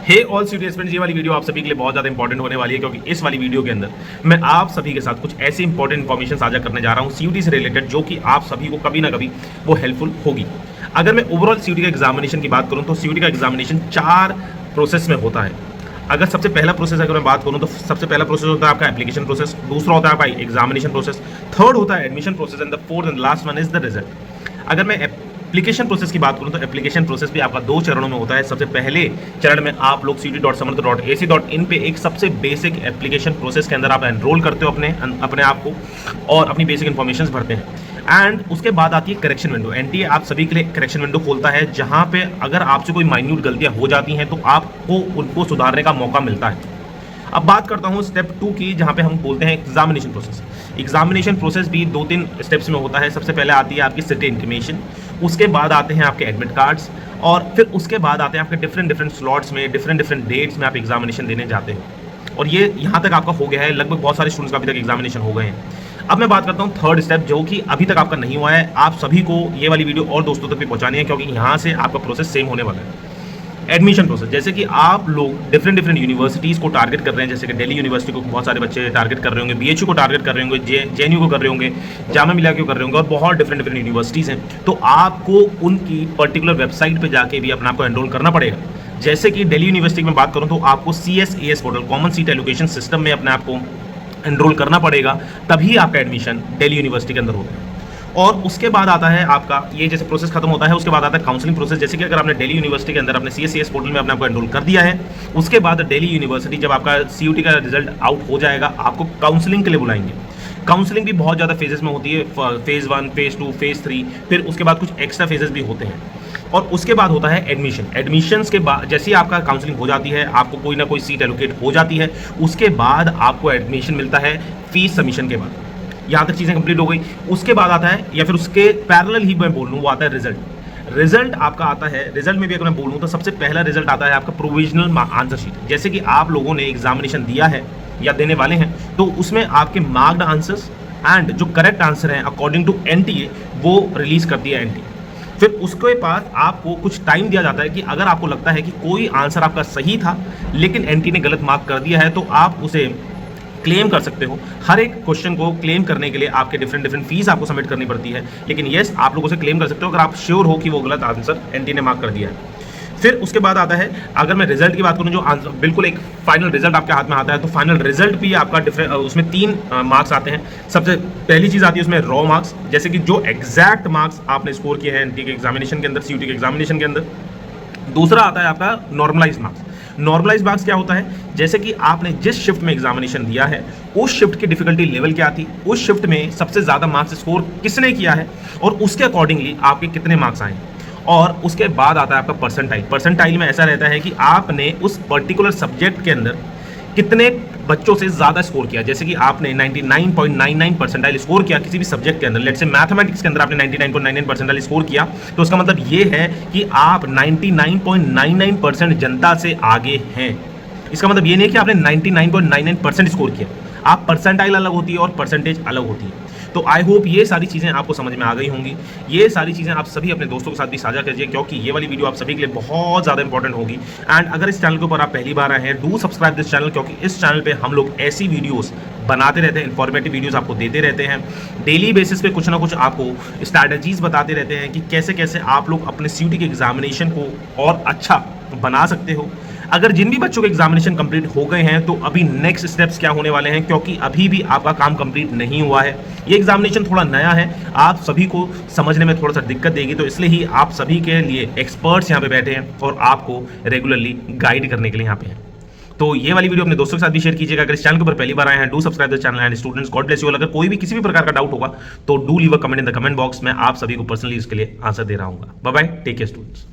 हे all CUT aspirants, ये वाली video आप सभी के लिए बहुत ज़्यादा इंपॉर्टेंट होने वाली है, क्योंकि इस वाली वीडियो के अंदर मैं आप सभी के साथ कुछ ऐसी इंपॉर्टेंट इन्फॉर्मेशन साझा करने जा रहा हूँ सीयूटी से रिलेटेड, जो कि आप सभी को कभी ना कभी वो हेल्पफुल होगी। अगर मैं ओवरऑल सीयूटी का एग्जामिनेशन की बात करूँ तो सीयूटी का एग्जामिनेशन 4 प्रोसेस में होता है। अगर सबसे पहला प्रोसेस अगर मैं बात करूँ तो सबसे पहला प्रोसेस होता है आपका एप्लीकेशन प्रोसेस, दूसरा होता है आपका एग्जामिनेशन प्रोसेस, थर्ड होता है admission process and the fourth and last one is the result. अगर मैं एप्लीकेशन प्रोसेस की बात करूं तो एप्लीकेशन प्रोसेस भी आपका 2 चरणों में होता है। सबसे पहले चरण में आप लोग cut.samarth.ac.in पे एक सबसे बेसिक एप्लीकेशन प्रोसेस के अंदर आप एनरोल करते हो अपने आप को और अपनी बेसिक इन्फॉर्मेशन भरते हैं। एंड उसके बाद आती है करेक्शन विंडो। एनटीए आप सभी के लिए करेक्शन विंडो खोलता है, जहां पे अगर आपसे कोई माइन्यूट गलतियां हो जाती हैं तो आपको उनको सुधारने का मौका मिलता है। अब बात करता हूं स्टेप 2 की, जहां पे हम बोलते हैं एग्जामिनेशन प्रोसेस। एग्जामिनेशन प्रोसेस भी 2-3 स्टेप्स में होता है। सबसे पहले आती है आपकी सिटी इंटीमेशन, उसके बाद आते हैं आपके एडमिट कार्ड्स और फिर उसके बाद आते हैं आपके डिफरेंट स्लॉट्स में डिफरेंट डेट्स में आप एग्जामिनेशन देने जाते हैं। और ये यहाँ तक आपका हो गया है, लगभग बहुत सारे स्टूडेंट्स का अभी तक एग्जामिनेशन हो गए हैं। अब मैं बात करता हूँ थर्ड स्टेप, जो कि अभी तक आपका नहीं हुआ है। आप सभी को ये वाली वीडियो और दोस्तों तक भी पहुँचानी है, क्योंकि यहाँ से आपका प्रोसेस सेम होने वाला है। एडमिशन प्रोसेस, जैसे कि आप लोग डिफरेंट यूनिवर्सिटीज़ को टारगेट कर रहे हैं, जैसे कि दिल्ली यूनिवर्सिटी को बहुत सारे बच्चे टारगेट कर रहे होंगे, बीएचयू को टारगेट कर रहे होंगे, जेएनयू को कर रहे होंगे, जामा मिलिया को कर रहे होंगे और बहुत डिफरेंट यूनिवर्सिटीज़ हैं। तो आपको उनकी पर्टिकुलर वेबसाइट पर जाके भी अपने आप को एनरोल करना पड़ेगा। जैसे कि दिल्ली यूनिवर्सिटी में बात करूँ तो आपको CSAS portal, common seat allocation system में अपने आप को एनरोल करना पड़ेगा, तभी आपका एडमिशन दिल्ली यूनिवर्सिटी के अंदर होगा। और उसके बाद आता है आपका ये जैसे प्रोसेस खत्म होता है, उसके बाद आता है काउंसलिंग प्रोसेस। जैसे कि अगर आपने दिल्ली यूनिवर्सिटी के अंदर अपने CSAS पोर्टल में अपने आपको एनरोल कर दिया है, उसके बाद दिल्ली यूनिवर्सिटी जब आपका CUT का रिजल्ट आउट हो जाएगा, आपको काउंसलिंग के लिए बुलाएंगे। काउंसलिंग भी बहुत ज़्यादा फेजेस में होती है, फेज़ 1, फेज़ 2, फेज़ 3, फिर उसके बाद कुछ एक्स्ट्रा फेजेस भी होते हैं। और उसके बाद होता है एडमिशन। एडमिशन्स के बाद जैसे ही आपका काउंसलिंग हो जाती है, आपको कोई ना कोई सीट एलोकेट हो जाती है, उसके बाद आपको एडमिशन मिलता है फीस सबमिशन के बाद। यहाँ तक चीज़ें कंप्लीट हो गई। उसके बाद आता है, या फिर उसके पैरेलल ही मैं बोल लूँ, वो आता है रिजल्ट। रिजल्ट आपका आता है, रिजल्ट में भी अगर मैं बोलूँ तो सबसे पहला रिजल्ट आता है आपका प्रोविजनल आंसर शीट। जैसे कि आप लोगों ने एग्जामिनेशन दिया है या देने वाले हैं, तो उसमें आपके मार्क्ड आंसर्स एंड जो करेक्ट आंसर हैं अकॉर्डिंग टू एनटीए, वो रिलीज करती है एनटीए। फिर उसके बाद आपको कुछ टाइम दिया जाता है कि अगर आपको लगता है कि कोई आंसर आपका सही था लेकिन एनटीए ने गलत मार्क कर दिया है, तो आप उसे क्लेम कर सकते हो। हर एक क्वेश्चन को क्लेम करने के लिए आपके डिफरेंट फीस आपको सबमिट करनी पड़ती है, लेकिन येस आप लोगों से क्लेम कर सकते हो अगर आप श्योर हो कि वो गलत आंसर एनटीए ने मार्क कर दिया है। फिर उसके बाद आता है, अगर मैं रिजल्ट की बात करूं, जो आंसर बिल्कुल एक फाइनल रिजल्ट आपके हाथ में आता है, तो फाइनल रिजल्ट भी आपका डिफरेंट, उसमें 3 मार्क्स आते हैं। सबसे पहली चीज़ आती है उसमें रॉ मार्क्स, जैसे कि जो एग्जैक्ट मार्क्स आपने स्कोर किए हैं एनटीए के एग्जामिनेशन के अंदर, CUT के एग्जामिनेशन के अंदर। दूसरा आता है आपका नॉर्मलाइज मार्क्स। नॉर्मलाइज मार्क्स क्या होता है, जैसे कि आपने जिस शिफ्ट में एग्जामिनेशन दिया है, उस शिफ्ट की डिफिकल्टी लेवल क्या थी, उस शिफ्ट में सबसे ज़्यादा मार्क्स स्कोर किसने किया है और उसके अकॉर्डिंगली आपके कितने मार्क्स आए। और उसके बाद आता है आपका परसेंटाइल। परसेंटाइल में ऐसा रहता है कि आपने उस पर्टिकुलर सब्जेक्ट के अंदर कितने बच्चों से ज़्यादा स्कोर किया। जैसे कि आपने 99.99 परसेंटाइल स्कोर किया किसी भी सब्जेक्ट के अंदर, लेट्स से मैथमेटिक्स के अंदर आपने 99.99 परसेंटाइल स्कोर किया, तो उसका मतलब ये है कि आप 99.99% जनता से आगे हैं। इसका मतलब ये नहीं है कि आपने 99.99% स्कोर किया। आप परसेंटाइल अलग होती है और परसेंटेज अलग होती है। तो आई होप ये सारी चीज़ें आपको समझ में आ गई होंगी। ये सारी चीज़ें आप सभी अपने दोस्तों के साथ भी साझा कीजिए, क्योंकि ये वाली वीडियो आप सभी के लिए बहुत ज़्यादा इंपॉर्टेंट होगी। एंड अगर इस चैनल के ऊपर आप पहली बार आए हैं, डू सब्सक्राइब दिस चैनल, क्योंकि इस चैनल पे हम लोग ऐसी वीडियोस बनाते रहते हैं, इंफॉर्मेटिव वीडियोस आपको देते रहते हैं। डेली बेसिस पे कुछ ना कुछ आपको स्ट्रैटेजीज बताते रहते हैं कि कैसे कैसे आप लोग अपने CUT के एग्जामिनेशन को और अच्छा बना सकते हो। अगर जिन भी बच्चों के एग्जामिनेशन कंप्लीट हो गए हैं, तो अभी नेक्स्ट स्टेप्स क्या होने वाले हैं, क्योंकि अभी भी आपका काम कंप्लीट नहीं हुआ है। ये एग्जामिनेशन थोड़ा नया है, आप सभी को समझने में थोड़ा सा दिक्कत देगी, तो इसलिए ही आप सभी के लिए एक्सपर्ट्स यहाँ पे बैठे हैं और आपको रेगुलरली गाइड करने के लिए यहाँ पे हैं। तो ये वाली वीडियो अपने दोस्तों के साथ भी शेयर कीजिएगा। अगर इस चैनल के ऊपर पहली बार आए हैं, do subscribe the channel and students, God bless you all. अगर कोई भी किसी भी प्रकार का डाउट होगा तो do leave a comment in the comment box में, आप सभी को पर्सनली इसके लिए आंसर दे रहा हूँ। Bye bye, take care students.